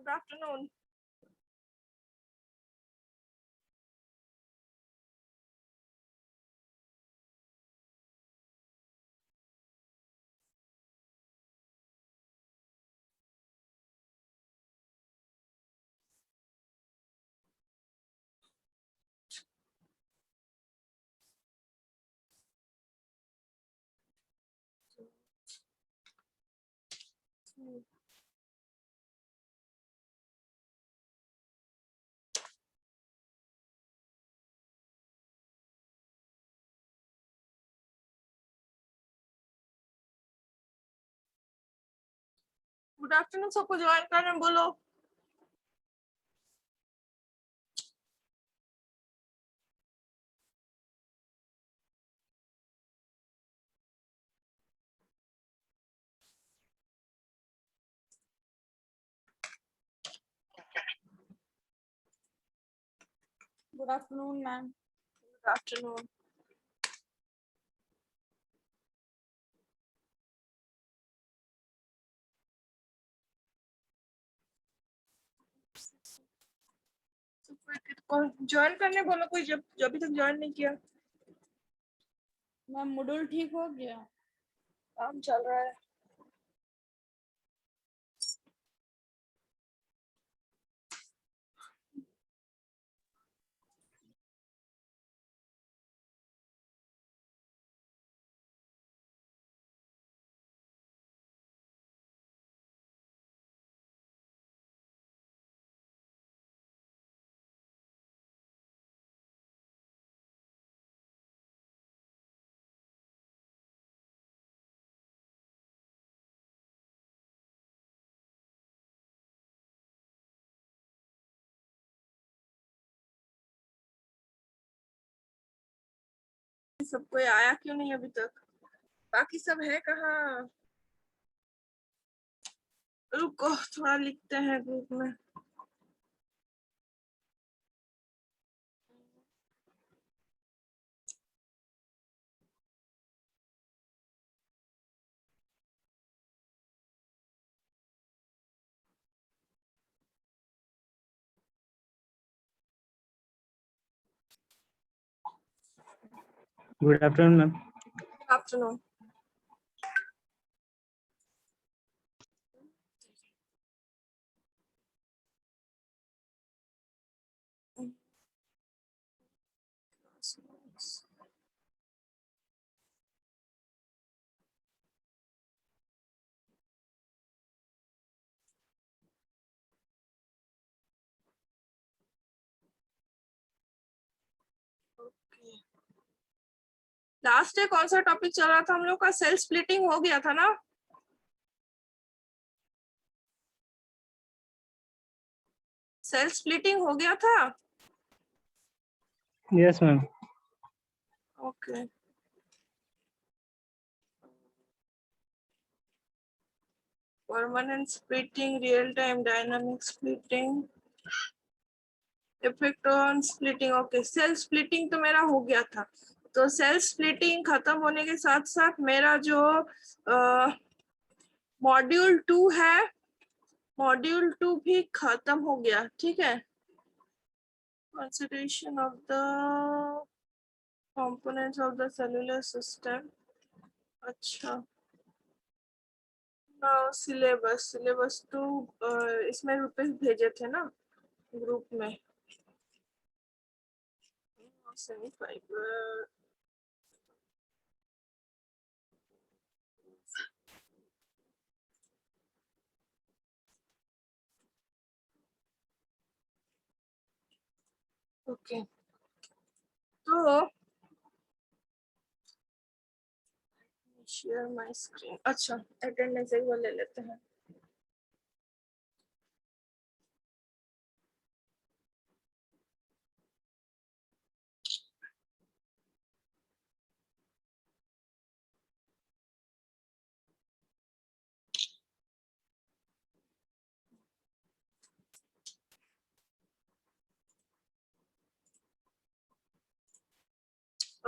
Good afternoon. Good afternoon सबको join करने बोलो. Good afternoon, ma'am. Good afternoon. Join करने बोलो कोई जब अभी तक ज्वाइन नहीं किया. मैम मॉड्यूल ठीक हो गया. काम चल रहा है. सब कोई आया क्यों नहीं अभी तक? बाकी सब है कहाँ? रुको थोड़ा लिखते हैं ग्रुप में. Good afternoon, ma'am. Good afternoon. Last day कौन सा टॉपिक चल रहा था हम लोग का? सेल स्प्लिटिंग हो गया था ना? सेल स्प्लिटिंग हो गया था. Yes, ma'am. Okay. Permanent splitting, real time dynamic splitting, effect on splitting. Okay, cell splitting तो मेरा हो गया था. तो सेल स्प्लिटिंग खत्म होने के साथ साथ मेरा जो मॉड्यूल 2 है, मॉड्यूल 2 भी खत्म हो गया. ठीक है. Consideration of the components of the cellular system. अच्छा, सिलेबस. सिलेबस तो इसमें रुपए भेजे थे ना ग्रुप में. Semi fibre. ओके, तो शेयर माय स्क्रीन. अच्छा, अटेंडेंस एक बार ले लेते हैं.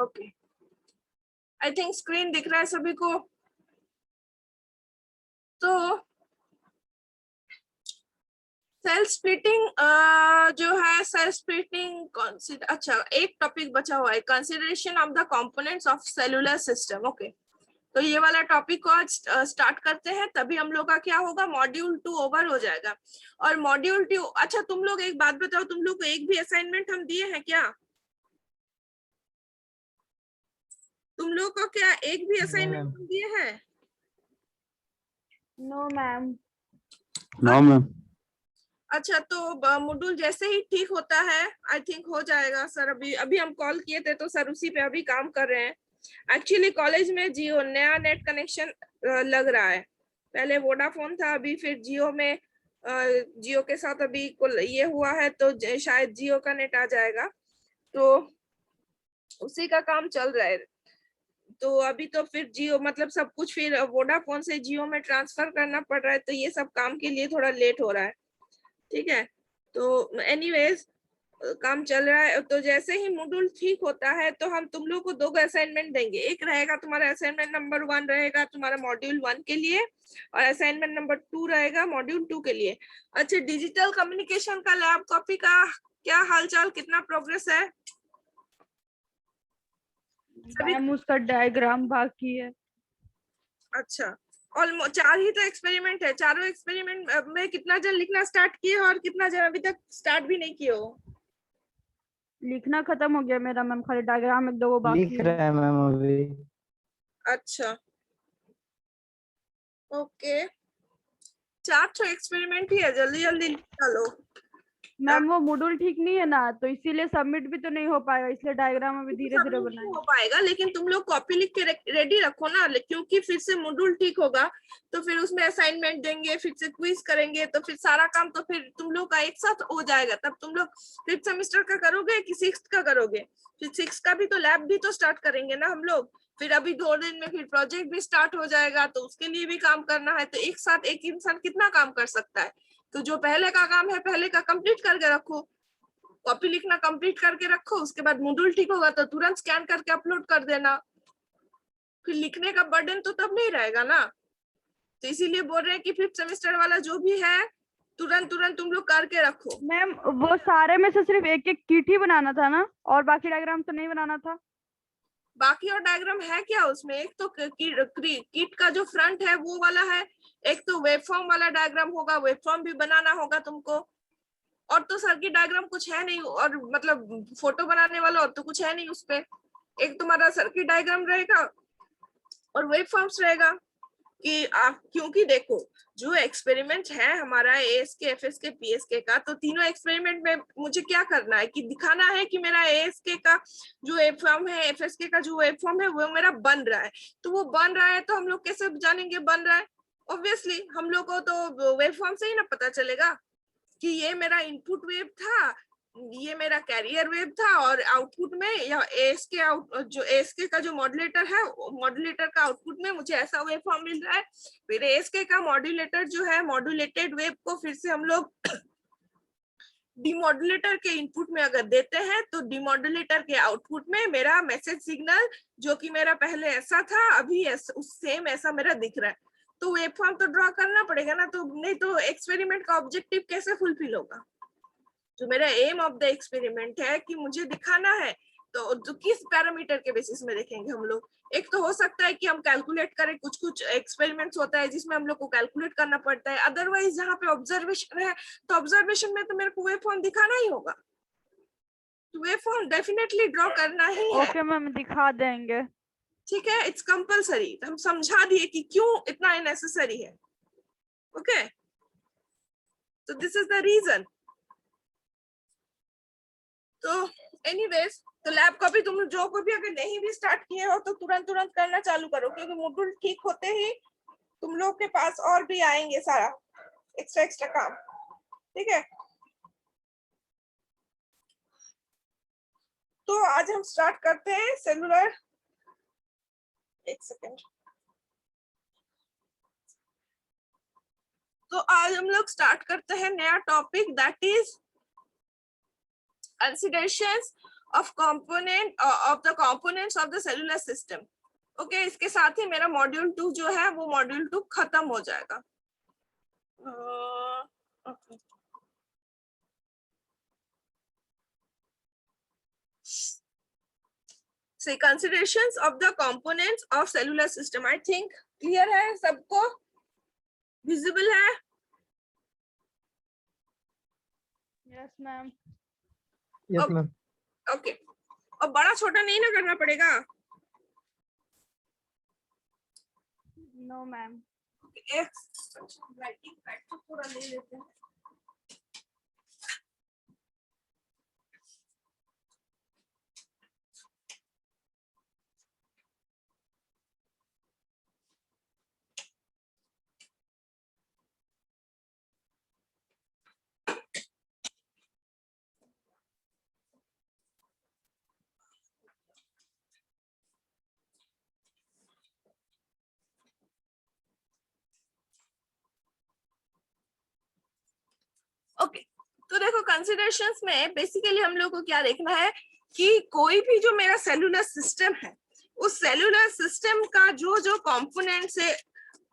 ओके, आई थिंक स्क्रीन दिख रहा है सभी को. तो सेल स्प्लिटिंग जो है, सेल स्प्लिटिंग अच्छा एक टॉपिक बचा हुआ है, consideration of the components of cellular system. Okay, तो ये वाला टॉपिक को आज स्टार्ट करते हैं, तभी हम लोग का क्या होगा, मॉड्यूल 2 ओवर हो जाएगा। और मॉड्यूल 2, अच्छा तुम लोग एक बात बताओ, तुम लोग को एक भी असाइनमेंट हम दिए हैं क्या? तुम लोग को क्या एक भी असाइनमेंट हम दिए हैं? No ma'am. No ma'am. अच्छा, तो मॉड्यूल जैसे ही ठीक होता है, आई थिंक हो जाएगा सर। अभी अभी हम कॉल किए थे तो सर उसी पे अभी काम कर रहे हैं। एक्चुअली कॉलेज में जियो नया नेट कनेक्शन लग रहा है, पहले वोडाफोन था, अभी फिर जियो में जियो के साथ अभी ये हुआ है, तो शायद जियो का नेट आ जाएगा, तो उसी का काम चल रहा है। तो अभी तो फिर जियो मतलब सब कुछ फिर वोडाफोन से जियो में ट्रांसफर करना पड़ रहा है, तो ये सब काम के लिए थोड़ा लेट हो रहा है। ठीक है, तो एनीवेज काम चल रहा है। तो जैसे ही मॉड्यूल ठीक होता है तो हम तुम लोग को 2 असाइनमेंट देंगे। एक रहेगा तुम्हारा असाइनमेंट नंबर 1 रहेगा तुम्हारा मॉड्यूल 1 के लिए, और असाइनमेंट नंबर 2 रहेगा मॉड्यूल 2 के लिए। अच्छा, डिजिटल कम्युनिकेशन का लैब कॉपी का क्या हालचाल, कितना प्रोग्रेस है? मैम उसका डायग्राम बाकी है। अच्छा, ऑलमोस्ट 4 ही तो एक्सपेरिमेंट है, चारों एक्सपेरिमेंट में कितना जन लिखना स्टार्ट किए हो और कितना जन अभी तक स्टार्ट भी नहीं किए हो? लिखना खत्म हो गया मेरा मैम, खाली डायग्राम 1-2 वो बाकी लिख है। रहे हैं मैम अभी। अच्छा, ओके, 4 तो एक्सपेरिमेंट ही है, जल्दी जल्दी निकालो। मैम वो मॉड्यूल ठीक नहीं है ना, तो इसीलिए सबमिट भी तो नहीं हो पाएगा, इसलिए डायग्राम अभी धीरे धीरे नहीं बनाएंगे। हो पाएगा, लेकिन तुम लोग कॉपी लिख के रेडी रखो ना, क्योंकि फिर से मॉड्यूल ठीक होगा तो फिर उसमें असाइनमेंट देंगे, फिर से क्विज करेंगे, तो फिर सारा काम तो फिर तुम लोग का एक साथ हो जाएगा। तब तुम लोग 5th सेमेस्टर का करोगे कि 6th का करोगे? फिर 6th का भी तो लैब भी तो स्टार्ट करेंगे ना हम लोग, फिर अभी 2 दिन में फिर प्रोजेक्ट भी स्टार्ट हो जाएगा, तो उसके लिए भी काम करना है। तो एक साथ एक इंसान कितना काम कर सकता है? तो जो पहले का काम है पहले का कंप्लीट करके रखो, कॉपी लिखना कंप्लीट करके रखो, उसके बाद मॉड्यूल ठीक होगा तो तुरंत स्कैन करके अपलोड कर देना, फिर लिखने का बर्डन तो तब नहीं रहेगा ना। तो इसीलिए बोल रहे हैं कि 5th सेमेस्टर वाला जो भी है तुरंत तुरंत तुम लोग करके रखो। मैम वो सारे में से सिर्फ एक एक किट ही बनाना था ना, और बाकी डायग्राम तो नहीं बनाना था? बाकी और डायग्राम है क्या उसमें? एक तो किट का जो फ्रंट है वो वाला है, एक तो वेबफॉर्म वाला डायग्राम होगा, वेबफॉर्म भी बनाना होगा तुमको, और तो सर्किट डायग्राम कुछ है नहीं, और मतलब फोटो बनाने वाला और तो कुछ है नहीं उस पे। एक तुम्हारा सर्किट डायग्राम रहेगा और वेब फॉर्म्स रहेगा कि आप, क्योंकि देखो जो एक्सपेरिमेंट है हमारा एएसके एफएसके पीएसके का, तो तीनों एक्सपेरिमेंट में मुझे क्या करना है कि दिखाना है कि मेरा एएसके का जो वेब फॉर्म है, एफएसके का जो वेब फॉर्म है वो मेरा बन रहा है। तो वो बन रहा है तो हम लोग कैसे जानेंगे बन रहा है? ऑब्वियसली हम लोग को तो वेब फॉर्म से ही ना पता चलेगा कि ये मेरा इनपुट वेब था, ये मेरा कैरियर वेब था, और आउटपुट में या एएसके जो एएसके का जो मॉड्यूलेटर है, मॉड्यूलेटर का आउटपुट में मुझे ऐसा वेब फॉर्म मिल रहा है। फिर एएसके का मॉड्यूलेटर जो है, मॉड्यूलेटेड वेब को फिर से हम लोग डिमॉड्यूलेटर के इनपुट में अगर देते हैं तो डिमॉड्यूलेटर के आउटपुट में मेरा मैसेज सिग्नल जो कि मेरा पहले ऐसा था अभी उस सेम ऐसा मेरा दिख रहा है। तो वेब फॉर्म तो ड्रॉ करना पड़ेगा ना, तो नहीं तो एक्सपेरिमेंट का ऑब्जेक्टिव कैसे फुलफिल होगा? जो मेरा एम ऑफ द एक्सपेरिमेंट है कि मुझे दिखाना है, तो किस पैरामीटर के बेसिस में देखेंगे हम लोग? एक तो हो सकता है कि हम कैलकुलेट करें, कुछ कुछ एक्सपेरिमेंट्स होता है जिसमें हम लोग को कैलकुलेट करना पड़ता है, अदरवाइज जहाँ पे ऑब्जर्वेशन है तो ऑब्जर्वेशन में तो मेरे को वेव फॉर्म दिखाना ही होगा, तो वेव फॉर्म डेफिनेटली ड्रॉ करना ही है। ओके मैम, दिखा देंगे। ठीक है, इट्स कंपलसरी, हम समझा दिए कि क्यों इतना नेसेसरी है। ओके, तो दिस इज द रीजन। तो एनीवेज, तो लैब का भी तुम जो कोई भी अगर नहीं भी स्टार्ट किए हो तो तुरंत तुरंत करना चालू करो, क्योंकि मॉड्यूल ठीक होते ही तुम लोग के पास और भी आएंगे सारा एक्स्ट्रा काम। ठीक है, तो आज हम स्टार्ट करते हैं सेलुलर। एक सेकेंड, तो आज हम लोग स्टार्ट करते हैं नया topic, that is considerations of the components of the cellular system. Okay, इसके साथ ही मेरा मॉड्यूल 2 जो है वो मॉड्यूल 2 खत्म हो जाएगा। say considerations of the components of cellular system. I think clear है सबको, visible है? Yes, ma'am. Yes, ma'am. Okay. और बड़ा छोटा नहीं ना करना पड़ेगा? No, ma'am. राइटिंग पैड तो थोड़ा ले लेते हैं. ओके, तो देखो कंसिडरेशंस में बेसिकली हम लोग को क्या देखना है कि कोई भी जो मेरा सेलुलर सिस्टम है, उस सेलुलर सिस्टम का जो जो कंपोनेंट्स है,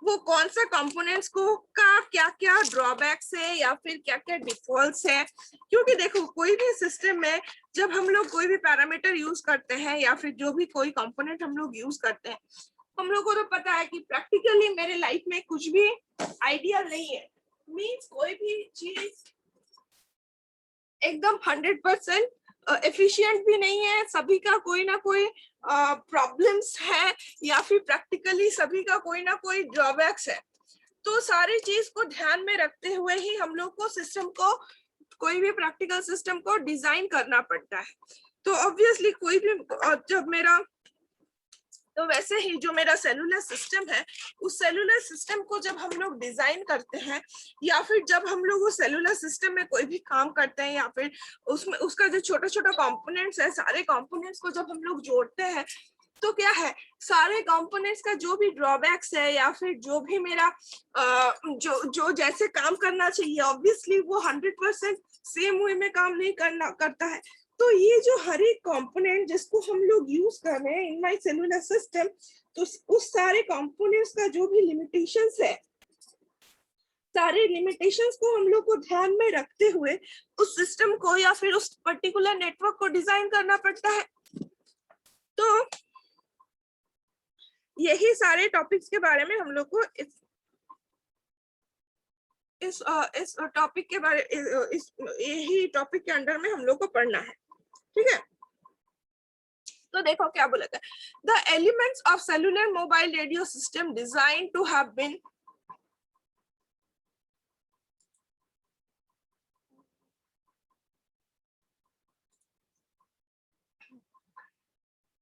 वो कौन सा कंपोनेंट्स को का क्या क्या ड्रॉबैक्स है या फिर क्या क्या डिफॉल्ट्स है. क्योंकि देखो कोई भी सिस्टम में जब हम लोग कोई भी पैरामीटर यूज करते हैं या फिर जो भी कोई कंपोनेंट हम लोग यूज करते हैं, हम लोग को तो पता है कि प्रैक्टिकली मेरे लाइफ में कुछ भी आइडियल नहीं है. मीन्स कोई भी चीज एकदम 100% एफिशिएंट भी नहीं है, सभी का कोई ना कोई प्रॉब्लम्स है या फिर प्रैक्टिकली सभी का कोई ना कोई ड्रॉबैक्स है. तो सारी चीज को ध्यान में रखते हुए ही हम लोग को सिस्टम को, कोई भी प्रैक्टिकल सिस्टम को डिजाइन करना पड़ता है. तो ऑब्वियसली कोई भी जब मेरा, तो वैसे ही जो मेरा सेलुलर सिस्टम है, उस सेलुलर सिस्टम को जब हम लोग डिजाइन करते हैं या फिर जब हम लोग उस सेलुलर सिस्टम में कोई भी काम करते हैं या फिर उसमें उसका जो छोटा छोटा कंपोनेंट्स है, सारे कंपोनेंट्स को जब हम लोग जोड़ते हैं, तो क्या है, सारे कंपोनेंट्स का जो भी ड्रॉबैक्स है या फिर जो भी मेरा जो जैसे काम करना चाहिए, ऑब्वियसली वो 100% सेम वे में काम नहीं करता है. तो ये जो हर एक कंपोनेंट जिसको हम लोग यूज कर रहे हैं इन माय सेलुलर सिस्टम, तो उस सारे कंपोनेंट्स का जो भी लिमिटेशंस है, सारे लिमिटेशंस को हम लोग को ध्यान में रखते हुए उस सिस्टम को या फिर उस पर्टिकुलर नेटवर्क को डिजाइन करना पड़ता है. तो यही सारे टॉपिक्स के बारे में हम लोग को इस टॉपिक के बारे, यही टॉपिक के अंडर में हम लोग को पढ़ना है. ठीक है, तो देखो क्या बोला था. The elements of cellular mobile radio system design to have been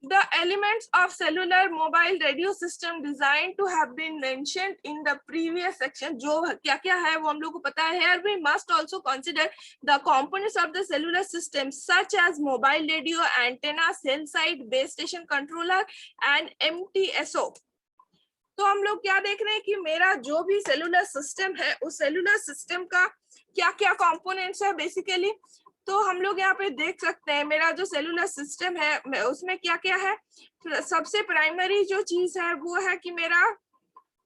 the elements of cellular mobile radio system designed to have been mentioned in the previous section. जो क्या क्या है वो हम लोग को पता है. Here we must also consider the components of the cellular system such as mobile radio, antenna, cell site, base station controller and MTSO. तो हम लोग क्या देख रहे हैं कि मेरा जो भी सेलुलर सिस्टम है, उस सेलुलर सिस्टम का क्या क्या कंपोनेंट्स है बेसिकली. तो हम लोग यहाँ पे देख सकते हैं मेरा जो सेलुलर सिस्टम है उसमें क्या क्या है. सबसे प्राइमरी जो चीज है वो है कि मेरा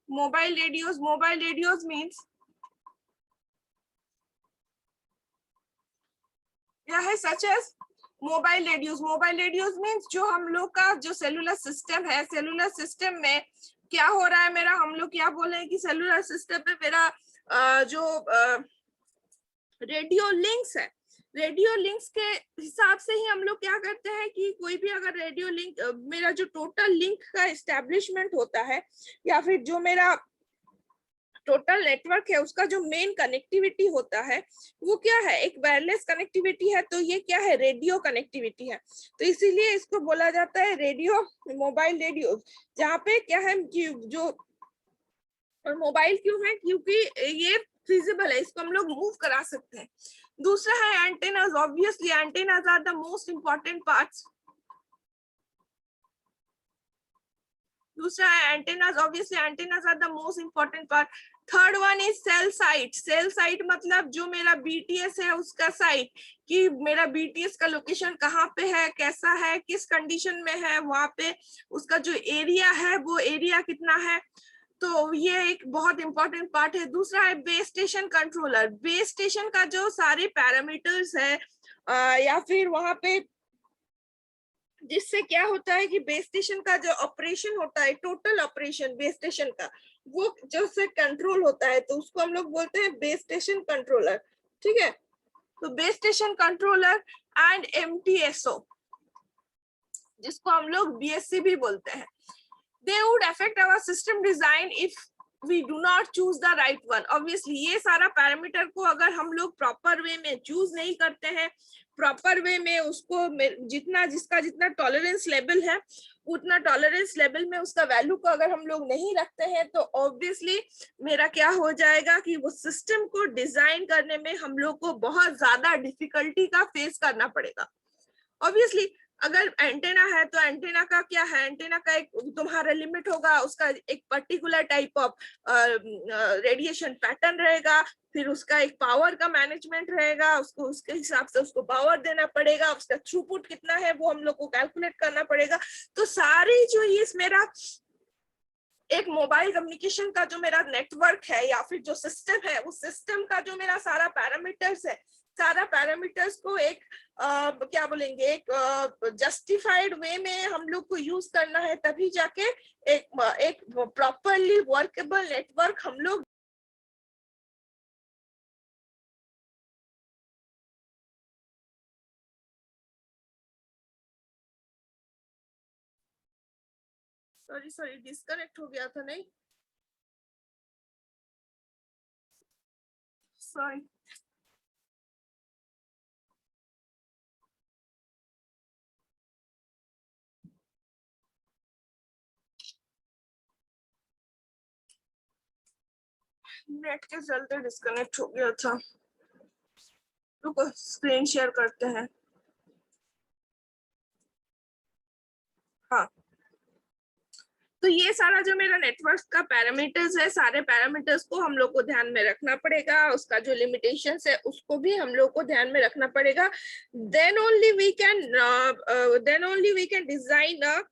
mobile radios. Mobile radios means क्या है, such as mobile radios. Mobile radios means जो हम लोग का जो सेलुलर सिस्टम है, सेलुलर सिस्टम में क्या हो रहा है मेरा, हम लोग क्या बोले हैं कि सेलुलर सिस्टम में मेरा जो रेडियो लिंक्स है, रेडियो लिंक्स के हिसाब से ही हम लोग क्या करते हैं कि कोई भी अगर रेडियो लिंक, मेरा जो टोटल लिंक का एस्टेब्लिशमेंट होता है या फिर जो मेरा टोटल नेटवर्क है उसका जो मेन कनेक्टिविटी होता है वो क्या है, एक वायरलेस कनेक्टिविटी है. तो ये क्या है, रेडियो कनेक्टिविटी है. तो इसीलिए इसको बोला जाता है रेडियो, मोबाइल रेडियो. जहाँ पे क्या है कि जो मोबाइल क्यों है, क्योंकि ये फिजिबल है, इसको हम लोग मूव करा सकते हैं. दूसरा है antennas. Obviously antennas are the most important parts. दूसरा है antennas. Obviously antennas are the most important part. Third one is cell site. Cell site मतलब जो मेरा बीटीएस है उसका साइट, कि मेरा बीटीएस का लोकेशन कहाँ पे है, कैसा है, किस कंडीशन में है, वहां पे उसका जो एरिया है वो एरिया कितना है. तो ये एक बहुत इंपॉर्टेंट पार्ट है. दूसरा है base station controller. Base station का जो सारे पैरामीटर्स है या फिर वहां पे जिससे क्या होता है कि बेस स्टेशन का जो ऑपरेशन होता है, टोटल ऑपरेशन बेस स्टेशन का, वो जो से कंट्रोल होता है, तो उसको हम लोग बोलते हैं बेस स्टेशन कंट्रोलर। ठीक है, तो base station controller and MTSO, जिसको हम लोग BSC भी बोलते हैं, they would affect our system design if we do not choose the right one. Obviously ये सारा पैरामीटर को अगर हम लोग प्रॉपर वे में चूज नहीं करते हैं, प्रॉपर वे में उसको जितना जिसका जितना टॉलरेंस लेवल है उतना टॉलरेंस लेवल में उसका वैल्यू को अगर हम लोग नहीं रखते हैं, तो ऑब्वियसली मेरा क्या हो जाएगा कि वो सिस्टम को डिजाइन करने में हम लोग को बहुत ज्यादा डिफिकल्टी का फेस करना पड़ेगा। ऑब्वियसली अगर एंटेना है तो एंटेना का क्या है, एंटेना का एक तुम्हारा लिमिट होगा, उसका एक particular type of radiation pattern रहेगा, फिर उसका एक पावर का मैनेजमेंट रहेगा, उसको उसके हिसाब से उसको पावर देना पड़ेगा, उसका थ्रूपुट कितना है वो हम लोग को कैलकुलेट करना पड़ेगा। तो सारी जो ये मेरा एक मोबाइल कम्युनिकेशन का जो मेरा नेटवर्क है या फिर जो सिस्टम है, उस सिस्टम का जो मेरा सारा पैरामीटर्स है, सारा पैरामीटर्स को एक क्या बोलेंगे, एक जस्टिफाइड वे में हम लोग को यूज करना है, तभी जाके एक प्रॉपरली वर्केबल नेटवर्क हम लोग सॉरी डिस्कनेक्ट हो गया था, नहीं सॉरी। नेट के चलते डिस्कनेक्ट हो गया था, रुको स्क्रीन शेयर करते हैं। हाँ, तो ये सारा जो मेरा नेटवर्क का पैरामीटर्स है, सारे पैरामीटर्स को हम लोग को ध्यान में रखना पड़ेगा, उसका जो लिमिटेशंस है उसको भी हम लोग को ध्यान में रखना पड़ेगा। then only we can design a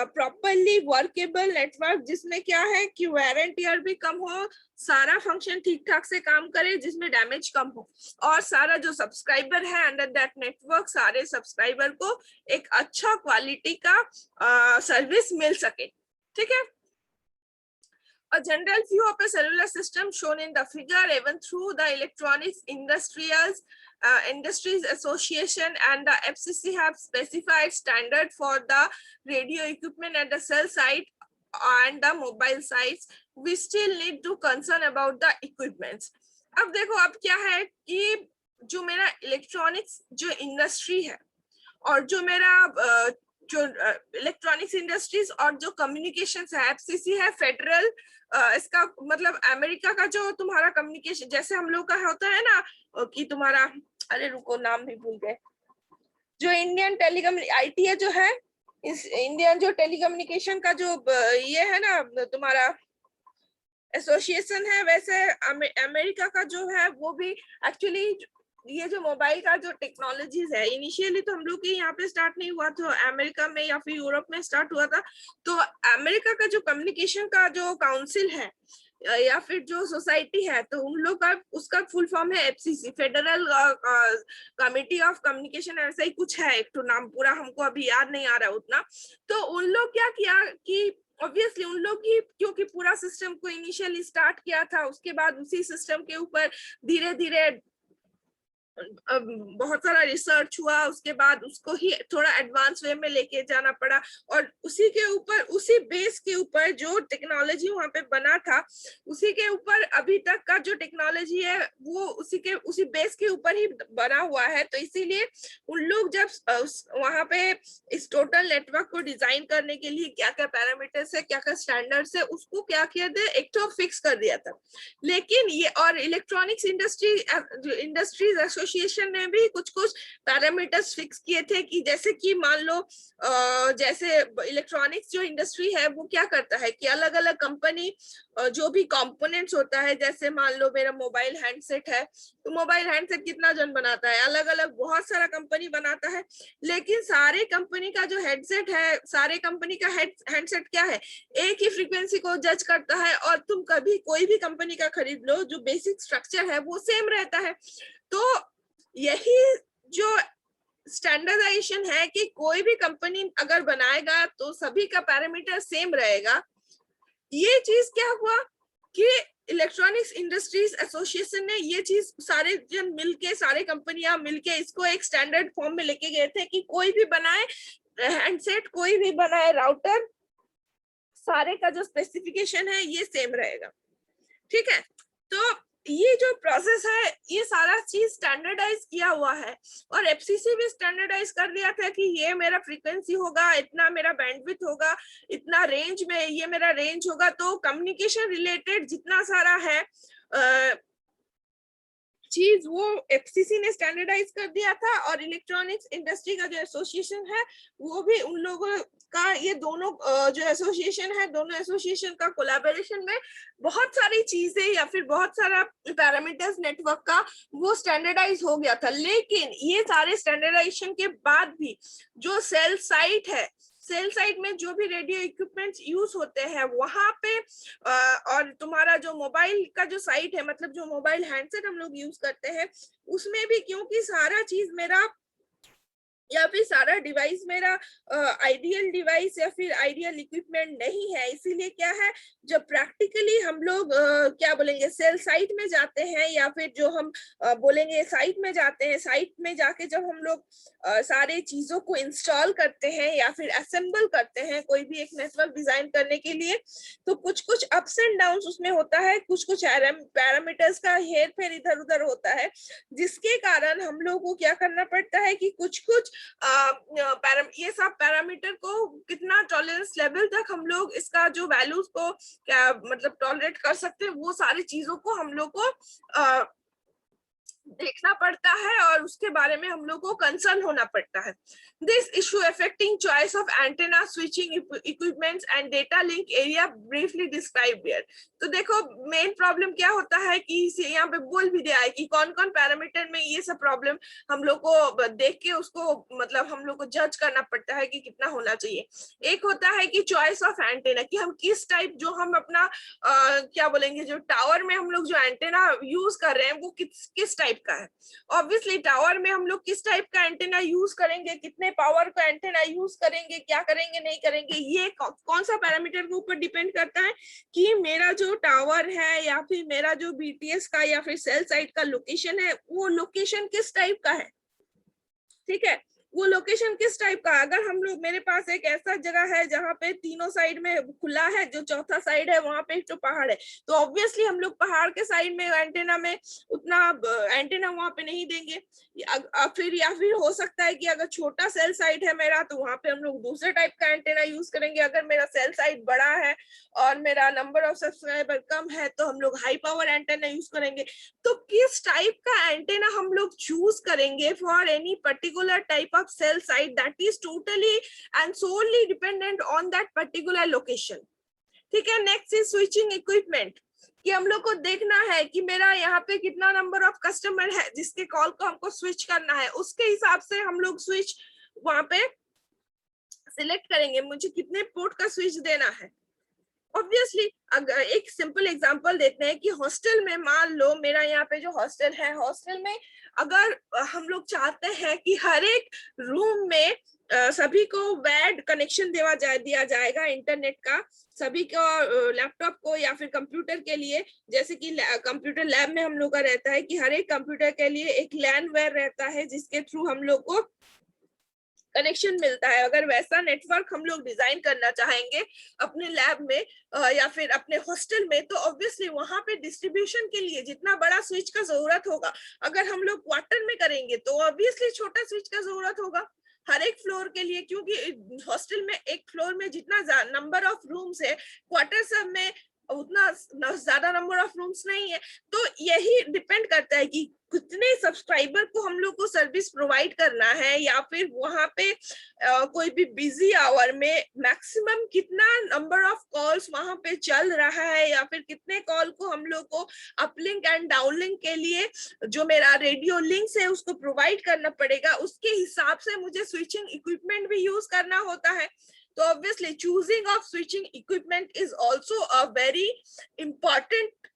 properly workable network, जिसमें क्या है कि वेयर एंड टियर भी कम हो, सारा फंक्शन ठीक ठाक से काम करे, जिसमें डैमेज कम हो, और सारा जो सब्सक्राइबर है अंडर दैट नेटवर्क, सारे सब्सक्राइबर को एक अच्छा क्वालिटी का सर्विस मिल सके। ठीक है, a general view of a cellular system shown in the figure, even through the Electronics Industries Association and the FCC have specified standard for the radio equipment at the cell site and the mobile sites. We still need to concern about the equipments. अब देखो, अब क्या है कि जो मेरा electronics जो industry है और जो मेरा जो इलेक्ट्रॉनिक्स इंडस्ट्रीज और जो कम्युनिकेशन है, FCC है फेडरल, इसका मतलब अमेरिका का जो तुम्हारा कम्युनिकेशन, जैसे हम लोग का होता है ना कि तुम्हारा, अरे रुको नाम भी भूल गए, जो इंडियन ITA जो है, इस इंडियन जो टेलीकम्युनिकेशन का जो ये है ना तुम्हारा एसोसिएशन है, वैसे अमेरिका का जो है वो भी एक्चुअली ये जो मोबाइल का जो टेक्नोलॉजीज है, इनिशियली तो हम लोग के यहाँ पे स्टार्ट नहीं हुआ, तो अमेरिका में या फिर यूरोप में स्टार्ट हुआ था। तो अमेरिका का जो कम्युनिकेशन का जो काउंसिल है या फिर जो सोसाइटी है, तो उन लोग का उसका फुल फॉर्म है FCC, federal committee of communication, ऐसा ही कुछ है, एक तो नाम पूरा हमको अभी याद नहीं आ रहा उतना। तो उन लोग क्या किया कि ऑब्वियसली उन लोग ही, क्योंकि पूरा सिस्टम को इनिशियली स्टार्ट किया था, उसके बाद उसी सिस्टम के ऊपर धीरे धीरे बहुत सारा रिसर्च हुआ, उसके बाद उसको ही थोड़ा एडवांस वे में लेके जाना पड़ा, और उसी के ऊपर, उसी बेस के ऊपर जो टेक्नोलॉजी वहां पे बना था, उसी के ऊपर अभी तक का जो टेक्नोलॉजी है वो उसी बेस के ऊपर ही बना हुआ है। तो इसीलिए उन लोग जब वहां पे इस टोटल नेटवर्क को डिजाइन करने के लिए क्या क्या पैरामीटर्स है, क्या क्या स्टैंडर्ड्स है, उसको क्या किया था, एक तो फिक्स कर दिया था। लेकिन ये और इलेक्ट्रॉनिक्स इंडस्ट्रीज एसोसिएशन ने भी कुछ पैरामीटर्स फिक्स किए थे कि जैसे कि मान लो जैसे इलेक्ट्रॉनिक्स जो इंडस्ट्री है वो क्या करता है कि अलग अलग कंपनी जो भी कंपोनेंट्स होता है, जैसे मान लो मेरा मोबाइल हैंडसेट है, तो मोबाइल हैंडसेट कितना जन बनाता है, अलग अलग बहुत सारा कंपनी बनाता है, लेकिन सारे कंपनी का जो हेडसेट है, सारे कंपनी का हैंडसेट क्या है, एक ही फ्रीक्वेंसी को जज करता है, और तुम कभी कोई भी कंपनी का खरीद लो, जो बेसिक स्ट्रक्चर है वो सेम रहता है। तो यही जो स्टैंडर्डाइजेशन है कि कोई भी कंपनी अगर बनाएगा तो सभी का पैरामीटर सेम रहेगा। ये चीज क्या हुआ कि इलेक्ट्रॉनिक्स इंडस्ट्रीज एसोसिएशन ने ये चीज सारे जन मिलके, सारे कंपनियां मिलके इसको एक स्टैंडर्ड फॉर्म में लेके गए थे कि कोई भी बनाए हैंडसेट, कोई भी बनाए राउटर, सारे का जो स्पेसिफिकेशन है ये सेम रहेगा। ठीक है, तो ये जो प्रोसेस है ये सारा चीज स्टैंडर्डाइज किया हुआ है और एफसीसी भी स्टैंडर्डाइज कर दिया था कि ये मेरा फ्रीक्वेंसी होगा, इतना मेरा बैंडविड्थ होगा, इतना रेंज में ये मेरा रेंज होगा। तो कम्युनिकेशन रिलेटेड जितना सारा है चीज वो एफसीसी ने स्टैंडर्डाइज कर दिया था और इलेक्ट्रॉनिक्स इंडस्ट्री का जो एसोसिएशन है वो भी उन लोगों का, ये दोनों जो एसोसिएशन है, दोनों एसोसिएशन का कोलैबोरेशन में बहुत सारी चीजें या फिर बहुत सारा पैरामीटर्स नेटवर्क का वो स्टैंडर्डाइज हो गया था। लेकिन ये सारे स्टैंडर्डाइजेशन के बाद भी जो सेल साइट है, सेल साइट में जो भी रेडियो इक्विपमेंट्स यूज होते हैं वहां पे और तुम्हारा जो मोबाइल का जो साइट है, मतलब जो मोबाइल हैंडसेट हम लोग यूज करते हैं उसमें भी, क्योंकि सारा चीज मेरा या फिर सारा डिवाइस मेरा आइडियल डिवाइस या फिर आइडियल इक्विपमेंट नहीं है, इसीलिए क्या है जब प्रैक्टिकली हम लोग क्या बोलेंगे सेल साइट में जाते हैं या फिर जो हम बोलेंगे साइट में जाते हैं, साइट में जाके जब हम लोग सारे चीजों को इंस्टॉल करते हैं या फिर असेंबल करते हैं कोई भी एक नेटवर्क डिजाइन करने के लिए, तो कुछ कुछ अप्स एंड डाउन्स उसमें होता है, कुछ कुछ पैरामीटर्स का हेर फेर इधर उधर होता है, जिसके कारण हम लोग को क्या करना पड़ता है कि कुछ कुछ ये सब पैरामीटर को कितना टॉलरेंस लेवल तक हम लोग इसका जो वैल्यूज को क्या मतलब टॉलरेट कर सकते हैं, वो सारी चीजों को हम लोग को देखना पड़ता है और उसके बारे में हम लोग को कंसर्न होना पड़ता है। This issue affecting choice of antenna, switching equipments and data link area briefly describe here. तो देखो मेन प्रॉब्लम क्या होता है कि यहाँ पे बोल भी दिया है कि कौन कौन पैरामीटर में ये सब प्रॉब्लम हम लोग को देख के उसको मतलब हम लोग को जज करना पड़ता है कि कितना होना चाहिए। एक होता है कि चॉइस ऑफ एंटेना, कि हम किस टाइप जो हम अपना क्या बोलेंगे जो टावर में हम लोग जो एंटेना यूज कर रहे हैं वो किस टाइप का है। ऑब्वियसली टावर में हम लोग किस टाइप का एंटेना यूज करेंगे, कितने पावर का एंटेना यूज करेंगे, क्या करेंगे नहीं करेंगे, ये कौन सा पैरामीटर के ऊपर डिपेंड करता है कि मेरा जो टावर है या फिर मेरा जो बीटीएस का या फिर सेल साइट का लोकेशन है वो लोकेशन किस टाइप का है। ठीक है, वो लोकेशन किस टाइप का, अगर हम लोग मेरे पास एक ऐसा जगह है जहाँ पे तीनों साइड में खुला है, जो चौथा साइड है वहां पे एक तो पहाड़ है, तो ऑब्वियसली हम लोग पहाड़ के साइड में एंटेना में उतना एंटेना वहां पे नहीं देंगे। या फिर हो सकता है कि अगर छोटा सेल साइट है मेरा तो वहां पे हम लोग दूसरे टाइप का एंटेना यूज करेंगे। अगर मेरा सेल साइट बड़ा है और मेरा नंबर ऑफ सब्सक्राइबर कम है तो हम लोग हाई पावर एंटेना यूज करेंगे। तो किस टाइप का एंटेना हम लोग चूज करेंगे for any particular type of cell site, that is totally and solely dependent on that particular location. ठीक है, नेक्स्ट इज स्विचिंग इक्विपमेंट, कि हम लोग को देखना है कि मेरा यहाँ पे कितना नंबर ऑफ कस्टमर है जिसके कॉल को हमको स्विच करना है, उसके हिसाब से हम लोग स्विच वहां पे सिलेक्ट करेंगे, मुझे कितने पोर्ट का स्विच देना है। ऑब्वियसली अगर एक सिंपल एग्जांपल देते हैं कि हॉस्टल में मान लो मेरा यहाँ पे जो हॉस्टल है, हॉस्टल में अगर हम लोग चाहते हैं कि हर एक रूम में सभी को वैड कनेक्शन दिया जाएगा इंटरनेट का, सभी को लैपटॉप को या फिर कंप्यूटर के लिए, जैसे कि कंप्यूटर लैब में हम लोग का रहता है कि हर एक कंप्यूटर के लिए एक लैन वेयर रहता है जिसके थ्रू हम लोग को कनेक्शन मिलता है। अगर वैसा नेटवर्क हम लोग डिजाइन करना चाहेंगे अपने लैब में या फिर अपने हॉस्टल में, तो ऑब्वियसली वहां पे डिस्ट्रीब्यूशन के लिए जितना बड़ा स्विच का जरूरत होगा, अगर हम लोग क्वार्टर में करेंगे तो ऑब्वियसली छोटा स्विच का जरूरत होगा हर एक फ्लोर के लिए, क्योंकि हॉस्टल में एक फ्लोर में जितना नंबर ऑफ रूम्स है, क्वार्टर सब में उतना ज्यादा नंबर ऑफ रूम्स नहीं है। तो यही डिपेंड करता है कि कितने सब्सक्राइबर को हम लोग को सर्विस प्रोवाइड करना है, या फिर वहां पे कोई भी बिजी आवर में मैक्सिमम कितना नंबर ऑफ कॉल्स वहां पे चल रहा है, या फिर कितने कॉल को हम लोग को अपलिंक एंड डाउनलिंक के लिए जो मेरा रेडियो लिंक्स है उसको प्रोवाइड करना पड़ेगा, उसके हिसाब से मुझे स्विचिंग इक्विपमेंट भी यूज करना होता है। तो obviously choosing of switching equipment is also a very important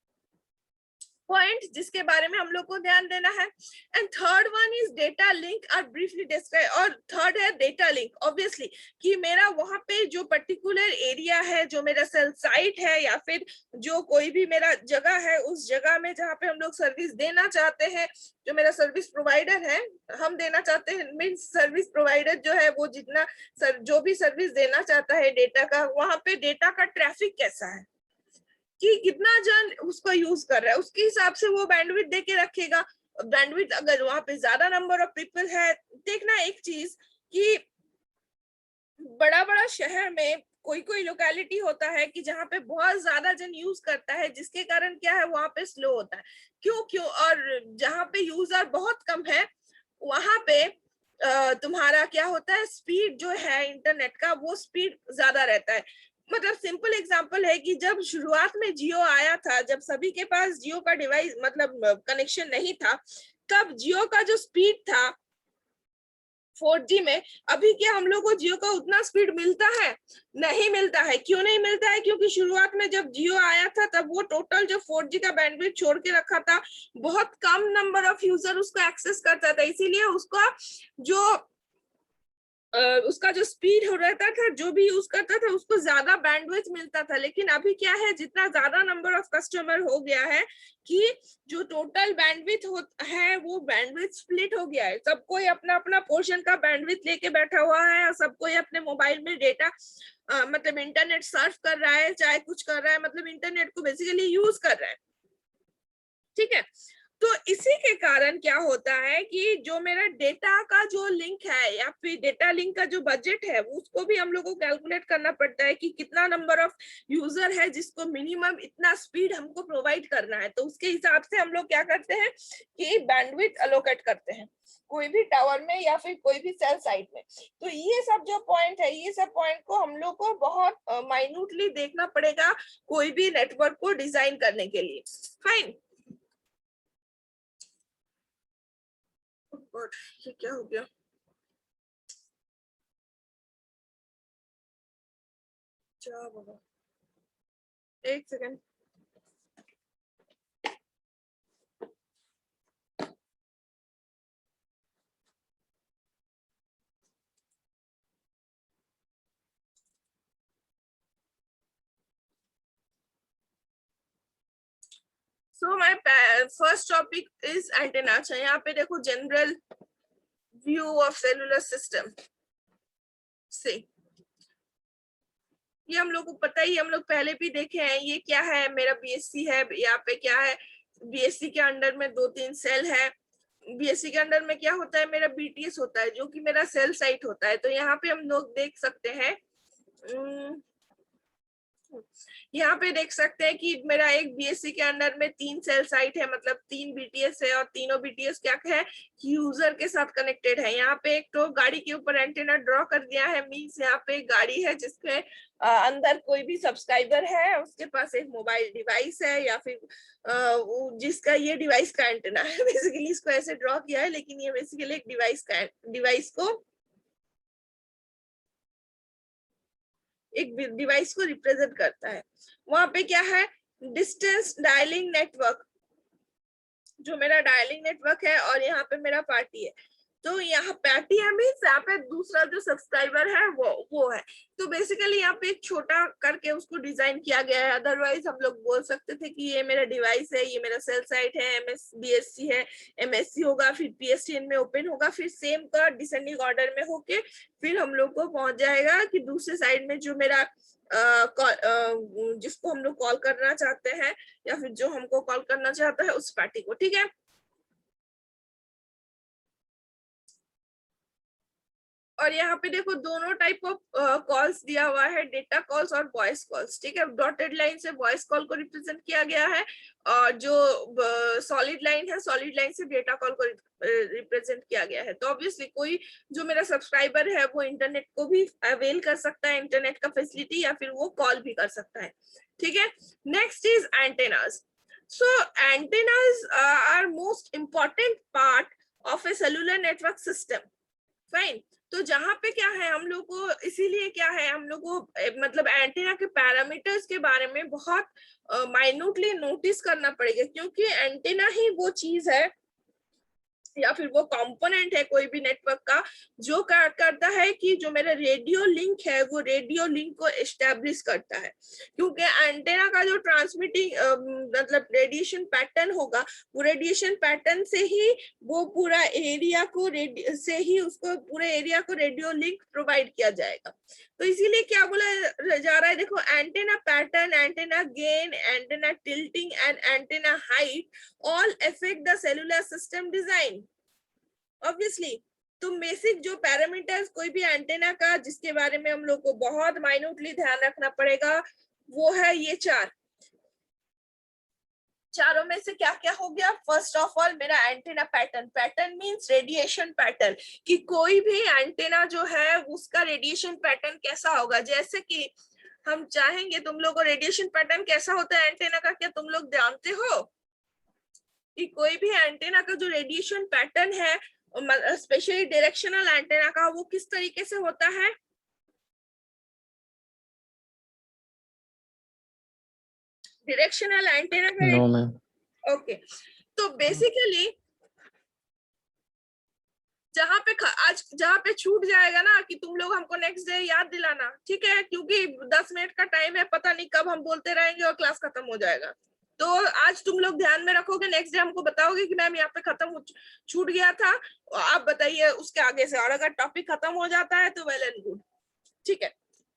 point जिसके बारे में हम लोग को ध्यान देना है। And third one is data link और ब्रीफली डिस्क्राइब, और थर्ड है डेटा लिंक। ऑब्वियसली कि मेरा वहां पे जो पर्टिकुलर एरिया है, जो मेरा सेल साइट है या फिर जो कोई भी मेरा जगह है, उस जगह में जहाँ पे हम लोग सर्विस देना चाहते हैं, जो मेरा सर्विस प्रोवाइडर है, हम देना चाहते हैं, मीन्स सर्विस प्रोवाइडर जो है वो जितना जो भी सर्विस देना चाहता है डेटा का, वहां पे डेटा का ट्रैफिक कैसा है, कि कितना जन उसको यूज कर रहा है, उसके हिसाब से वो बैंडविड्थ दे के रखेगा। बैंडविड्थ अगर वहां पे ज्यादा नंबर ऑफ पीपल है, देखना एक चीज कि बड़ा बड़ा शहर में कोई कोई लोकेलिटी होता है कि जहाँ पे बहुत ज्यादा जन यूज करता है, जिसके कारण क्या है वहां पे स्लो होता है। क्यों और जहाँ पे यूजर बहुत कम है वहां पे तुम्हारा क्या होता है, स्पीड जो है इंटरनेट का वो स्पीड ज्यादा रहता है। मतलब सिंपल एग्जांपल है कि जब शुरुआत में जियो आया था, जब सभी के पास जियो का डिवाइस मतलब कनेक्शन नहीं था, तब जियो का जो स्पीड था 4G में, अभी क्या हम लोग को जियो का उतना स्पीड मिलता है? नहीं मिलता है। क्यों नहीं मिलता है? क्योंकि शुरुआत में जब जियो आया था तब वो टोटल जो 4G का बैंडविड्थ छोड़ के रखा था, बहुत कम नंबर ऑफ यूजर उसको एक्सेस करता था, इसीलिए उसका जो स्पीड हो रहता था, जो भी यूज करता था उसको ज्यादा बैंडविड्थ मिलता था। लेकिन अभी क्या है, जितना ज्यादा नंबर ऑफ कस्टमर हो गया है कि जो टोटल बैंडविड्थ है वो बैंडविड्थ स्प्लिट हो गया है। सब कोई अपना अपना पोर्शन का बैंडविड्थ लेके बैठा हुआ है और सब कोई अपने मोबाइल में डेटा मतलब इंटरनेट सर्फ कर रहा है, चाहे कुछ कर रहा है, मतलब इंटरनेट को बेसिकली यूज कर रहा है। ठीक है, तो इसी के कारण क्या होता है कि जो मेरा डेटा का जो लिंक है या फिर डेटा लिंक का जो बजट है, उसको भी हम लोग को कैलकुलेट करना पड़ता है कि कितना नंबर ऑफ यूजर है जिसको मिनिमम इतना स्पीड हमको प्रोवाइड करना है। तो उसके हिसाब से हम लोग क्या करते हैं कि बैंडविड्थ अलोकेट करते हैं कोई भी टावर में या फिर कोई भी सेल साइट में। तो ये सब जो पॉइंट है, ये सब पॉइंट को हम लोग को बहुत माइन्यूटली देखना पड़ेगा कोई भी नेटवर्क को डिजाइन करने के लिए। फाइन। गॉड, ये क्या हो गया? क्या बाबा, एक second. So my first topic is antenna. अच्छा, यहाँ पे देखो general view of cellular system से, ये हम लोग को पता ही, हम लोग पहले भी देखे हैं। ये क्या है, मेरा बीएससी है, यहाँ पे क्या है, बीएससी के अंडर में 2-3 सेल है। बीएससी के अंडर में क्या होता है, मेरा बीटीएस होता है जो कि मेरा सेल साइट होता है। तो यहाँ पे हम लोग देख सकते हैं, यहाँ पे देख सकते हैं कि मेरा एक बीएससी के अंडर में 3 सेल साइट है, मतलब 3 बीटीएस है, और तीनों बीटीएस क्या है, यूजर के साथ कनेक्टेड है। यहाँ पे एक तो गाड़ी के ऊपर एंटेना ड्रॉ कर दिया है, मींस यहाँ पे एक गाड़ी है जिसके अंदर कोई भी सब्सक्राइबर है, उसके पास एक मोबाइल डिवाइस है या फिर जिसका ये डिवाइस का एंटेना है। बेसिकली इसको ऐसे ड्रॉ किया है, लेकिन ये बेसिकली एक डिवाइस को एक डिवाइस को रिप्रेजेंट करता है। वहां पे क्या है, डिस्टेंस डायलिंग नेटवर्क, जो मेरा डायलिंग नेटवर्क है, और यहाँ पे मेरा पार्टी है। तो यहाँ पार्टी है मीन्स यहाँ पे दूसरा जो सब्सक्राइबर है वो है। तो बेसिकली यहाँ पे एक छोटा करके उसको डिजाइन किया गया है। अदरवाइज हम लोग बोल सकते थे कि ये मेरा डिवाइस है, ये मेरा सेल साइट है, एमएसबीएससी है, एमएससी होगा, फिर पीएसटीएन में ओपन होगा, फिर सेम का डिसेंडिंग ऑर्डर में होके फिर हम लोग को पहुंच जाएगा कि दूसरे साइड में जो मेरा जिसको हम लोग कॉल करना चाहते हैं या फिर जो हमको कॉल करना चाहता है उस पार्टी को। ठीक है, और यहाँ पे देखो दोनों टाइप ऑफ कॉल्स दिया हुआ है, डेटा कॉल्स और वॉइस कॉल्स। ठीक है, डॉटेड लाइन से वॉइस कॉल को रिप्रेजेंट किया गया है, और जो सॉलिड लाइन है, सॉलिड लाइन से डेटा कॉल को रिप्रेजेंट किया गया है। तो ऑब्वियसली कोई जो मेरा सब्सक्राइबर है वो इंटरनेट को भी अवेल कर सकता है, इंटरनेट का फैसिलिटी, या फिर वो कॉल भी कर सकता है। ठीक है, next is antennas. So antennas are most important part of a cellular network system. Fine. तो जहाँ पे क्या है हम लोग को, इसीलिए क्या है हम लोग को मतलब एंटीना के पैरामीटर्स के बारे में बहुत माइन्यूटली नोटिस करना पड़ेगा, क्योंकि एंटीना ही वो चीज है या फिर वो कंपोनेंट है कोई भी नेटवर्क का जो करता है कि जो मेरा रेडियो लिंक है वो रेडियो लिंक को एस्टेब्लिश करता है। क्योंकि एंटेना का जो ट्रांसमिटिंग मतलब रेडिएशन पैटर्न होगा, वो रेडिएशन पैटर्न से ही वो पूरा एरिया को से ही उसको पूरे एरिया को रेडियो लिंक प्रोवाइड किया जाएगा। तो इसीलिए क्या बोला जा रहा है, देखो antenna pattern, antenna gain, antenna tilting and antenna height all affect the cellular system design obviously। तो बेसिक जो पैरामीटर्स कोई भी एंटेना का जिसके बारे में हम लोग को बहुत माइन्यूटली ध्यान रखना पड़ेगा वो है ये चारों में से क्या क्या हो गया। फर्स्ट ऑफ ऑल मेरा antenna pattern, pattern means radiation pattern, कि कोई भी एंटेना जो है उसका रेडिएशन पैटर्न कैसा होगा। जैसे कि हम चाहेंगे तुम लोग को रेडिएशन पैटर्न कैसा होता है एंटेना का, क्या तुम लोग जानते हो कि कोई भी एंटेना का जो रेडिएशन पैटर्न है स्पेशली डायरेक्शनल एंटेना का वो किस तरीके से होता है? डायरेक्शनल एंटेना का नो मैम। ओके। तो बेसिकली जहाँ पे छूट जाएगा ना कि तुम लोग हमको नेक्स्ट डे याद दिलाना, ठीक है, क्योंकि 10 मिनट का टाइम है, पता नहीं कब हम बोलते रहेंगे और क्लास खत्म हो जाएगा। तो आज तुम लोग ध्यान में रखोगे, नेक्स्ट डे हमको बताओगे कि मैम यहाँ पे छूट गया था, आप बताइए उसके आगे से, और अगर टॉपिक खत्म हो जाता है तो वेल एंड गुड, ठीक है।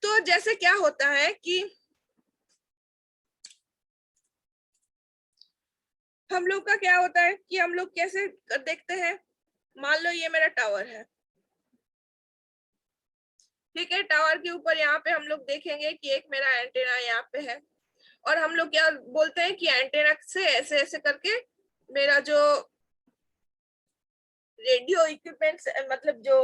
तो जैसे क्या होता है कि हम लोग का क्या होता है कि हम लोग कैसे देखते हैं, मान लो ये मेरा टावर है, ठीक है, टावर के ऊपर यहाँ पे हम लोग देखेंगे कि एक मेरा एंटेना यहाँ पे है, और हम लोग क्या बोलते हैं कि एंटेना से ऐसे ऐसे करके मेरा जो रेडियो इक्विपमेंट्स मतलब जो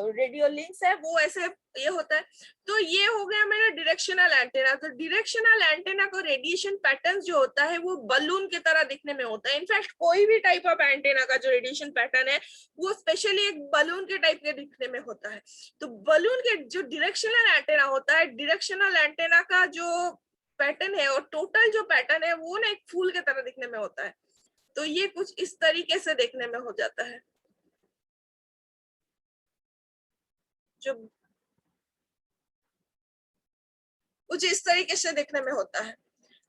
रेडियो लिंक्स है वो ऐसे ये होता है। तो ये हो गया मेरा डायरेक्शनल एंटेना। तो डायरेक्शनल एंटेना को रेडिएशन पैटर्न जो होता है वो बलून की तरह दिखने में होता है। इनफैक्ट कोई भी टाइप ऑफ एंटेना का जो रेडिएशन पैटर्न है वो स्पेशली एक बलून के टाइप के दिखने में होता है। तो बलून के जो डायरेक्शनल एंटेना होता है, डायरेक्शनल एंटेना का जो पैटर्न है और टोटल जो पैटर्न है वो ना एक फूल की तरह दिखने में होता है। तो ये कुछ इस तरीके से देखने में हो जाता है, जो कुछ इस तरीके से देखने में होता है।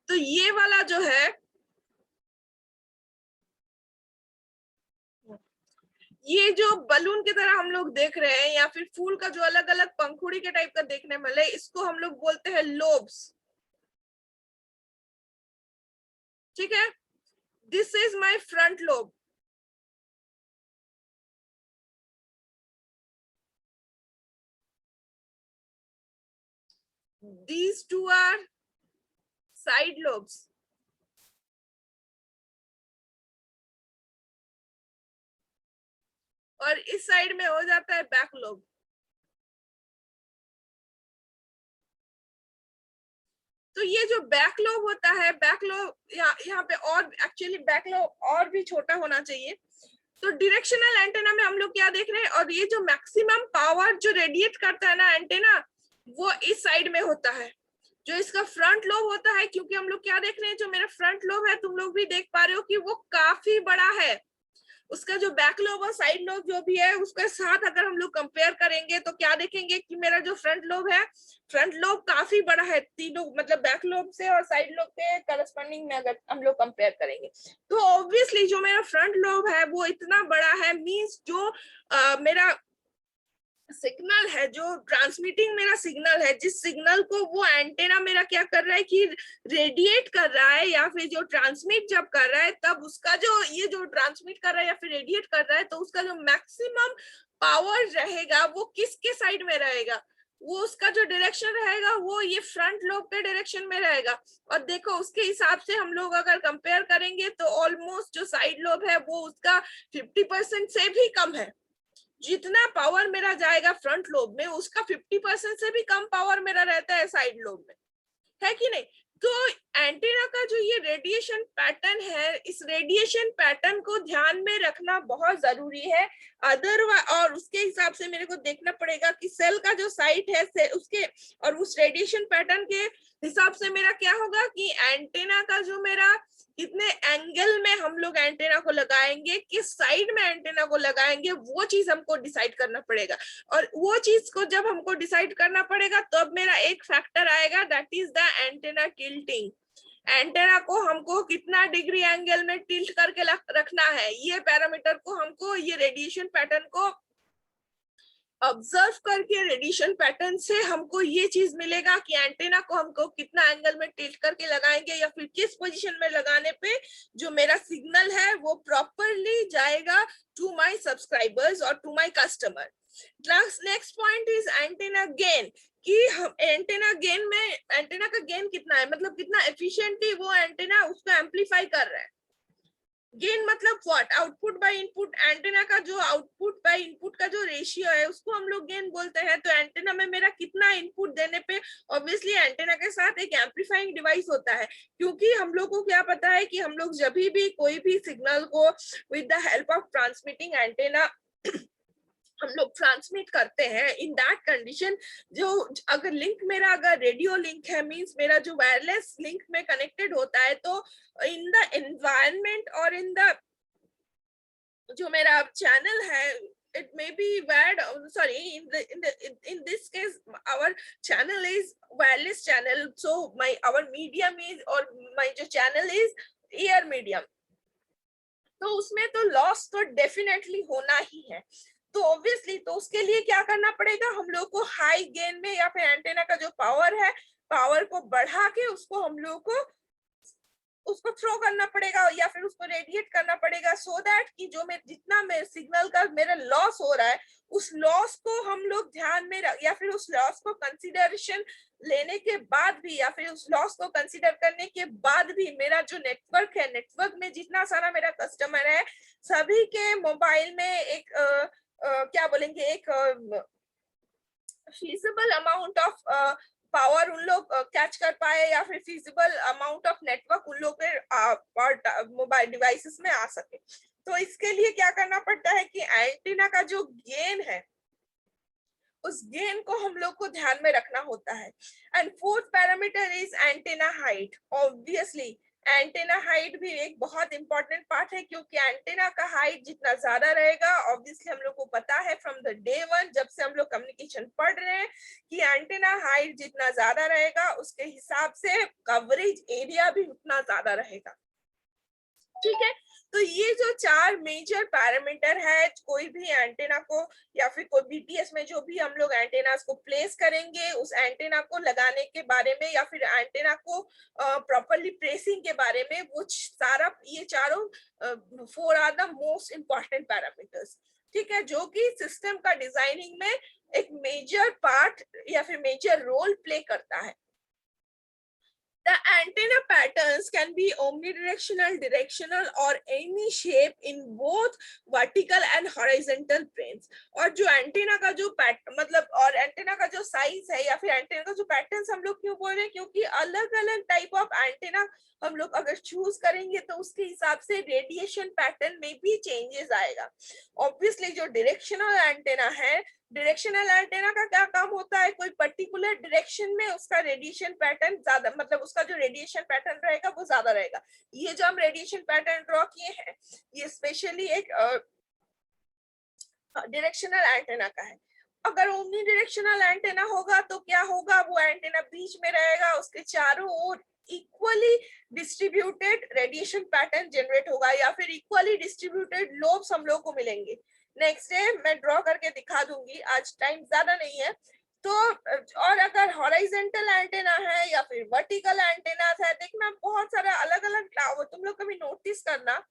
तो ये वाला जो है ये जो बलून की तरह हम लोग देख रहे हैं या फिर फूल का जो अलग अलग पंखुड़ी के टाइप का देखने में मिले, इसको हम लोग बोलते हैं लोब्स, ठीक है। This is my front lobe, these two are side lobes, और इस साइड में हो जाता है बैक लोब। तो ये जो बैक लोब होता है, बैक लोब यहाँ पे, और एक्चुअली बैक लोब और भी छोटा होना चाहिए। तो डायरेक्शनल एंटेना में हम लोग क्या देख रहे हैं, और ये जो मैक्सिमम पावर जो रेडिएट करता है ना एंटेना वो इस साइड में होता है, जो इसका फ्रंट लोब होता है। क्योंकि हम लोग क्या देख रहे हैं, जो मेरा फ्रंट लोब है तुम लोग भी देख पा रहे हो कि वो काफी बड़ा है। उसका जो बैक लोब और साइड लोब जो भी है उसके साथ अगर हम लोग कंपेयर करेंगे तो क्या देखेंगे कि मेरा जो फ्रंट लोब है, फ्रंट लोब काफी बड़ा है तीनों, मतलब बैक लोब से और साइड लोब के करस्पॉन्डिंग में अगर हम लोग कंपेयर करेंगे तो ऑब्वियसली जो मेरा फ्रंट लोब है वो इतना बड़ा है, मींस जो मेरा सिग्नल है, जो ट्रांसमिटिंग मेरा सिग्नल है, जिस सिग्नल को वो एंटेना मेरा क्या कर रहा है कि रेडिएट कर रहा है या फिर जो ट्रांसमिट जब कर रहा है तब उसका जो ये जो ट्रांसमिट कर रहा है या फिर रेडिएट कर रहा है तो उसका जो मैक्सिमम पावर रहेगा वो किसके साइड में रहेगा, वो उसका जो डायरेक्शन रहेगा वो ये फ्रंट लोब के डायरेक्शन में रहेगा। और देखो उसके हिसाब से हम लोग अगर कंपेयर करेंगे तो ऑलमोस्ट जो साइड लोब है वो उसका 50% से भी कम है। जितना पावर मेरा जाएगा फ्रंट लोब में उसका 50% से भी कम पावर मेरा रहता है साइड लोब में, है कि नहीं। तो एंटीना का जो ये रेडिएशन पैटर्न है, इस रेडिएशन पैटर्न को ध्यान में रखना बहुत जरूरी है। अदरवाइज और उसके हिसाब से मेरे को देखना पड़ेगा कि सेल का जो साइट है उसके और उस रेडिएशन पैटर्न के हिसाब से मेरा क्या होगा कि एंटीना का जो मेरा कितने एंगल में हम लोग एंटीना को लगाएंगे, किस साइड में एंटीना को लगाएंगे, वो चीज हमको डिसाइड करना पड़ेगा। और वो चीज को जब हमको डिसाइड करना पड़ेगा तो अब मेरा एक फैक्टर आएगा, that is the antenna tilting. Antenna को हमको कितना डिग्री एंगल में टिल्ट करके रखना है, ये पैरामीटर को हमको ये रेडिएशन पैटर्न को ऑब्जर्व करके रेडिएशन पैटर्न से हमको ये चीज मिलेगा कि एंटीना को हमको कितना एंगल में टिल्ट करके लगाएंगे या फिर किस पोजीशन में लगाने पे जो मेरा सिग्नल है वो प्रॉपरली जाएगा टू माय सब्सक्राइबर्स और to my customer. Next point is antenna gain, कि हम एंटीना गेन में एंटीना का गेन कितना है, मतलब कितना एफिशिएंटली वो एंटीना उसको एम्पलीफाई कर रहा है। गेन मतलब what, output by input. Antenna का जो आउटपुट बाय इनपुट का जो रेशियो है उसको हम लोग गेन बोलते हैं। तो एंटीना में मेरा कितना इनपुट देने पे, ऑब्वियसली एंटीना के साथ एक एम्पलीफाइंग डिवाइस होता है, क्योंकि हम लोग को क्या पता है कि हम लोग जब भी कोई भी सिग्नल को with the help of transmitting antenna हम लोग ट्रांसमिट करते हैं, इन दैट कंडीशन जो अगर लिंक मेरा अगर रेडियो लिंक है, मींस मेरा जो वायरलेस लिंक में कनेक्टेड होता है, तो इन द एनवायरनमेंट और इन द जो मेरा चैनल है, it may be wired, sorry, in this case our channel is wireless channel, so our medium is और my जो channel is air medium, तो उसमें तो लॉस तो डेफिनेटली होना ही है। तो ऑब्वियसली तो उसके लिए क्या करना पड़ेगा, हम लोग को हाई गेन में या फिर एंटेना का जो पावर है, पावर को बढ़ा के उसको हम लोग को उसको थ्रो करना पड़ेगा या फिर उसको रेडिएट करना पड़ेगा, सो दैट कि जो मैं जितना मेरे सिग्नल का मेरा लॉस हो रहा है उस लॉस को हम लोग ध्यान में या फिर उस लॉस को कंसिडरेशन लेने के बाद भी या फिर उस लॉस को कंसिडर करने के बाद भी मेरा जो नेटवर्क है, नेटवर्क में जितना सारा मेरा कस्टमर है, सभी के मोबाइल में एक क्या बोलेंगे, एक फीजिबल अमाउंट ऑफ पावर उन लोग कैच कर पाए या फिर फीजिबल अमाउंट ऑफ नेटवर्क उन लोग के मोबाइल डिवाइसेस में आ सके। तो इसके लिए क्या करना पड़ता है कि एंटीना का जो गेन है उस गेन को हम लोग को ध्यान में रखना होता है। And fourth parameter is antenna height. Obviously antenna height भी एक बहुत इंपॉर्टेंट पार्ट है, क्योंकि एंटीना का हाइट जितना ज्यादा रहेगा, ऑब्वियसली हम लोग को पता है फ्रॉम द डे वन जब से हम लोग कम्युनिकेशन पढ़ रहे हैं कि एंटीना हाइट जितना ज्यादा रहेगा उसके हिसाब से कवरेज एरिया भी उतना ज्यादा रहेगा। ठीक है, तो ये जो चार मेजर पैरामीटर है, कोई भी एंटीना को या फिर कोई बीटीएस में जो भी हम लोग एंटेनास को प्लेस करेंगे, उस एंटीना को लगाने के बारे में या फिर एंटीना को प्रॉपर्ली प्लेसिंग के बारे में, वो सारा ये चारों 4 are the most important parameters. ठीक है, जो कि सिस्टम का डिजाइनिंग में एक मेजर पार्ट या फिर मेजर रोल प्ले करता है। The antenna patterns can be omnidirectional, directional or any shape in both vertical and horizontal planes। और जो एंटीना का जो मतलब और एंटीना का जो साइज है या फिर एंटीना का जो पैटर्न्स हम लोग क्यों बोल रहे हैं, क्योंकि अलग अलग टाइप ऑफ एंटीना हम लोग अगर चूज करेंगे तो उसके हिसाब से रेडिएशन पैटर्न में भी चेंजेस आएगा। ऑब्वियसली जो डायरेक्शनल एंटीना है, डायरेक्शनल एंटीना का क्या काम होता है, कोई पर्टिकुलर डायरेक्शन में उसका रेडिएशन पैटर्न ज्यादा, मतलब उसका जो रेडिएशन पैटर्न रहेगा वो ज्यादा रहेगा। ये जो हम रेडिएशन पैटर्न ड्रॉ किए हैं ये स्पेशली एक डायरेक्शनल एंटीना का है। अगर ओमनी डायरेक्शनल एंटीना होगा तो क्या होगा, वो एंटीना बीच में रहेगा, उसके चारों ओर equally distributed radiation pattern generate होगा या फिर इक्वली डिस्ट्रीब्यूटेड लोब्स हम लोग को मिलेंगे। नेक्स्ट डे मैं ड्रॉ करके दिखा दूंगी, आज टाइम ज्यादा नहीं है। तो और अगर हॉरिजॉन्टल एंटेना है या फिर वर्टिकल एंटेना है, देखना बहुत सारा अलग अलग टावर तुम लोग कभी नोटिस करना,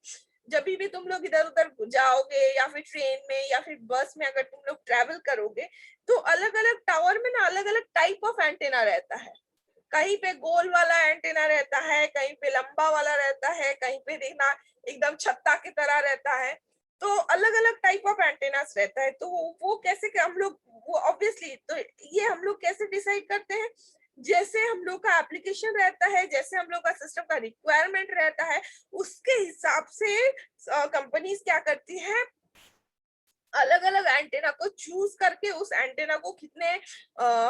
जब भी तुम लोग इधर उधर जाओगे या फिर ट्रेन में या फिर बस में अगर तुम लोग ट्रेवल करोगे तो अलग अलग टावर में ना अलग अलग टाइप ऑफ एंटेना रहता है। कहीं पे गोल वाला एंटेना रहता है, कहीं पे लंबा वाला रहता है, कहीं पे देखना एकदम छत्ता की तरह रहता है। तो अलग अलग टाइप ऑफ एंटेनास रहता है। तो वो कैसे हम लोग वो ऑब्वियसली तो ये हम लोग कैसे डिसाइड करते हैं, जैसे हम लोग का एप्लीकेशन रहता है, जैसे हम लोग का सिस्टम का रिक्वायरमेंट रहता है, उसके हिसाब से कंपनीज क्या करती है, अलग अलग एंटेना को चूज करके उस एंटेना को कितने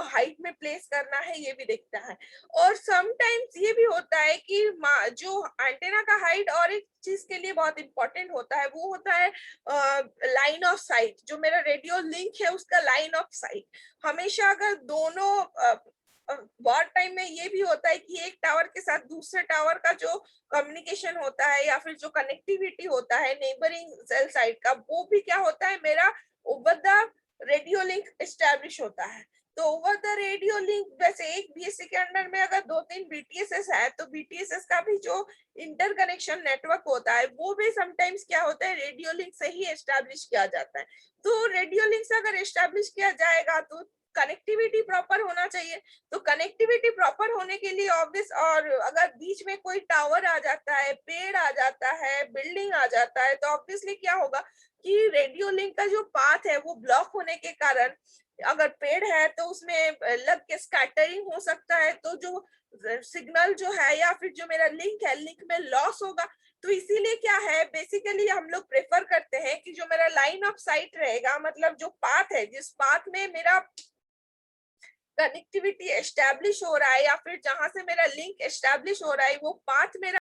हाइट में प्लेस करना है ये भी देखता है। और समटाइम्स ये भी होता है कि जो एंटेना का हाइट और एक चीज के लिए बहुत इंपॉर्टेंट होता है, वो होता है लाइन ऑफ साइट। जो मेरा रेडियो लिंक है उसका लाइन ऑफ साइट हमेशा, अगर दोनों बहुत टाइम में ये भी होता है कि एक टावर के साथ दूसरे टावर का जो कम्युनिकेशन होता है या फिर जो कनेक्टिविटी होता है नेबरिंग सेल साइट का, वो भी क्या होता है, मेरा over the radio link establish होता है। तो ओवर द रेडियो लिंक, वैसे एक बीएससी के अंडर में अगर 2-3 बीटीएसएस है तो बीटीएसएस का भी जो इंटरकनेक्शन नेटवर्क होता है वो भी समटाइम्स क्या होता है, रेडियो लिंक से ही एस्टैब्लिश किया जाता है। तो रेडियो लिंक से अगर एस्टैब्लिश किया जाएगा तो कनेक्टिविटी प्रॉपर होना चाहिए। तो कनेक्टिविटी प्रॉपर होने के लिए ऑब्वियस, और अगर बीच में कोई टावर आ जाता है, पेड़ आ जाता है, बिल्डिंग आ जाता है, तो ऑब्वियसली क्या होगा कि रेडियो लिंक का जो पाथ है वो ब्लॉक होने के कारण, अगर पेड़ है तो उसमें लग के स्कैटरिंग हो सकता है, तो जो सिग्नल जो है या फिर जो मेरा लिंक है, लिंक में लॉस होगा। तो इसीलिए क्या है, बेसिकली हम लोग प्रेफर करते हैं कि जो मेरा लाइन ऑफ साइट रहेगा, मतलब जो पाथ है, जिस पाथ में मेरा कनेक्टिविटी एस्टैब्लिश हो रहा है या फिर जहां से मेरा लिंक एस्टैब्लिश हो रहा है, वो पाथ मेरा